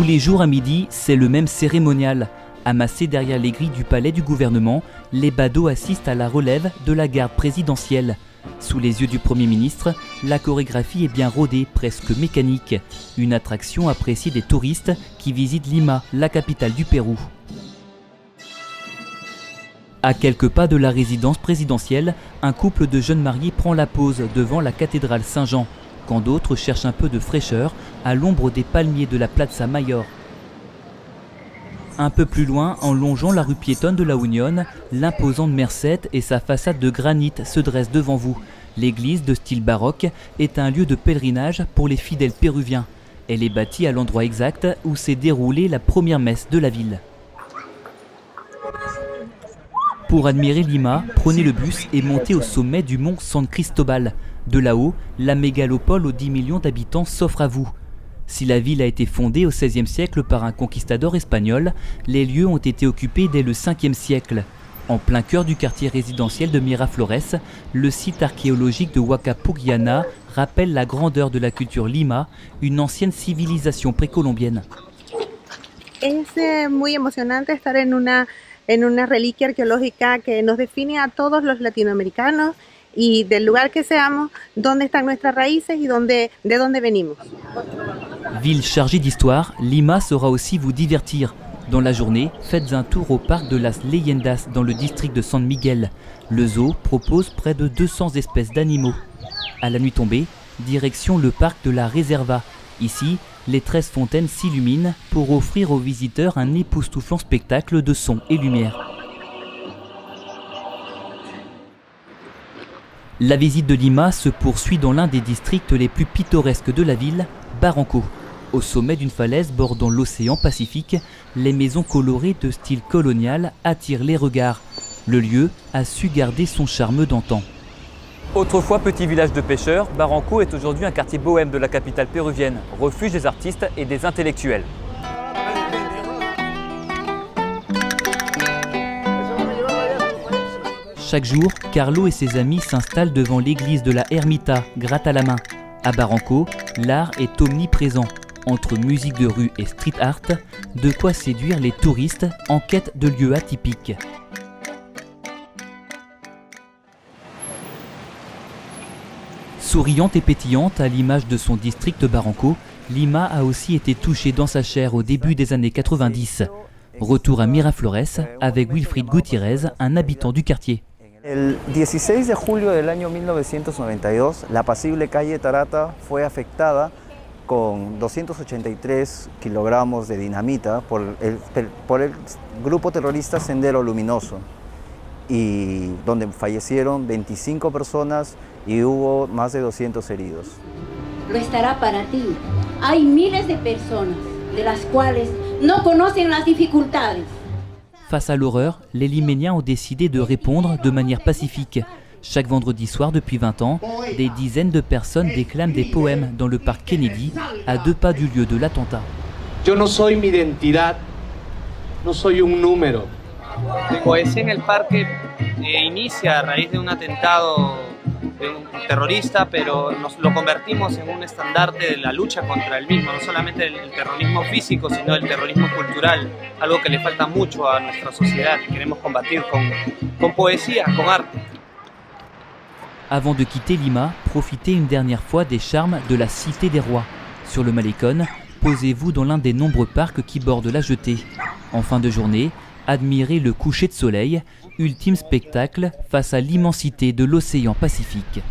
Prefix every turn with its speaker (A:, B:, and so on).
A: les jours à midi, c'est le même cérémonial. Amassés derrière les grilles du palais du gouvernement, les badauds assistent à la relève de la garde présidentielle. Sous les yeux du Premier ministre, la chorégraphie est bien rodée, presque mécanique. Une attraction appréciée des touristes qui visitent Lima, la capitale du Pérou. À quelques pas de la résidence présidentielle, un couple de jeunes mariés prend la pause devant la cathédrale Saint-Jean, quand d'autres cherchent un peu de fraîcheur à l'ombre des palmiers de la Plaza Mayor. Un peu plus loin, en longeant la rue piétonne de la Unión, l'imposante Merced et sa façade de granit se dressent devant vous. L'église de style baroque est un lieu de pèlerinage pour les fidèles péruviens. Elle est bâtie à l'endroit exact où s'est déroulée la première messe de la ville. Pour admirer Lima, prenez le bus et montez au sommet du mont San Cristobal. De là-haut, la mégalopole aux 10 millions d'habitants s'offre à vous. Si la ville a été fondée au XVIe siècle par un conquistador espagnol, les lieux ont été occupés dès le Ve siècle. En plein cœur du quartier résidentiel de Miraflores, le site archéologique de Huacapugiana rappelle la grandeur de la culture Lima, une ancienne civilisation précolombienne.
B: Es muy emocionante estar en una reliquia arqueológica que nos define a todos los latinoamericanos y del lugar que seamos, dónde están nuestras raíces y de dónde venimos.
A: Ville chargée d'histoire, Lima saura aussi vous divertir. Dans la journée, faites un tour au parc de Las Leyendas dans le district de San Miguel. Le zoo propose près de 200 espèces d'animaux. À la nuit tombée, direction le parc de la Reserva. Ici, les 13 fontaines s'illuminent pour offrir aux visiteurs un époustouflant spectacle de son et lumière. La visite de Lima se poursuit dans l'un des districts les plus pittoresques de la ville, Barranco. Au sommet d'une falaise bordant l'océan Pacifique, les maisons colorées de style colonial attirent les regards. Le lieu a su garder son charme d'antan. Autrefois petit village de pêcheurs, Barranco est aujourd'hui un quartier bohème de la capitale péruvienne, refuge des artistes et des intellectuels. Chaque jour, Carlo et ses amis s'installent devant l'église de la Ermita, gratte à la main. À Barranco, l'art est omniprésent. Entre musique de rue et street art, de quoi séduire les touristes en quête de lieux atypiques. Souriante et pétillante à l'image de son district Barranco, Lima a aussi été touchée dans sa chair au début des années 90. Retour à Miraflores avec Wilfried Gutiérrez, un habitant du quartier.
C: El 16 de julio del año 1992, la apacible calle Tarata fue afectada con 283 kilogramos de dinamita por el grupo terrorista Sendero Luminoso, y donde fallecieron 25 personas y hubo más de 200 heridos.
D: Lo estará para ti. Hay miles de personas de las cuales no conocen las dificultades.
A: Face à l'horreur, les Liméniens ont décidé de répondre de manière pacifique. Chaque vendredi soir depuis 20 ans, des dizaines de personnes déclament des poèmes dans le parc Kennedy, à 2 pas du lieu de l'attentat.
E: Yo no soy mi identidad, no soy un número.
F: La poesía en el parque inicia a raíz de un atentado de un terrorista, pero nos lo convertimos en un estandarte de la lucha contra el mismo, no solamente el terrorismo físico, sino el terrorismo cultural, algo que le falta mucho a nuestra sociedad y queremos combatir con poesía, con arte.
A: Avant de quitter Lima, profitez une dernière fois des charmes de la Cité des Rois. Sur le Malecón, posez-vous dans l'un des nombreux parcs qui bordent la jetée. En fin de journée, admirez le coucher de soleil, ultime spectacle face à l'immensité de l'océan Pacifique.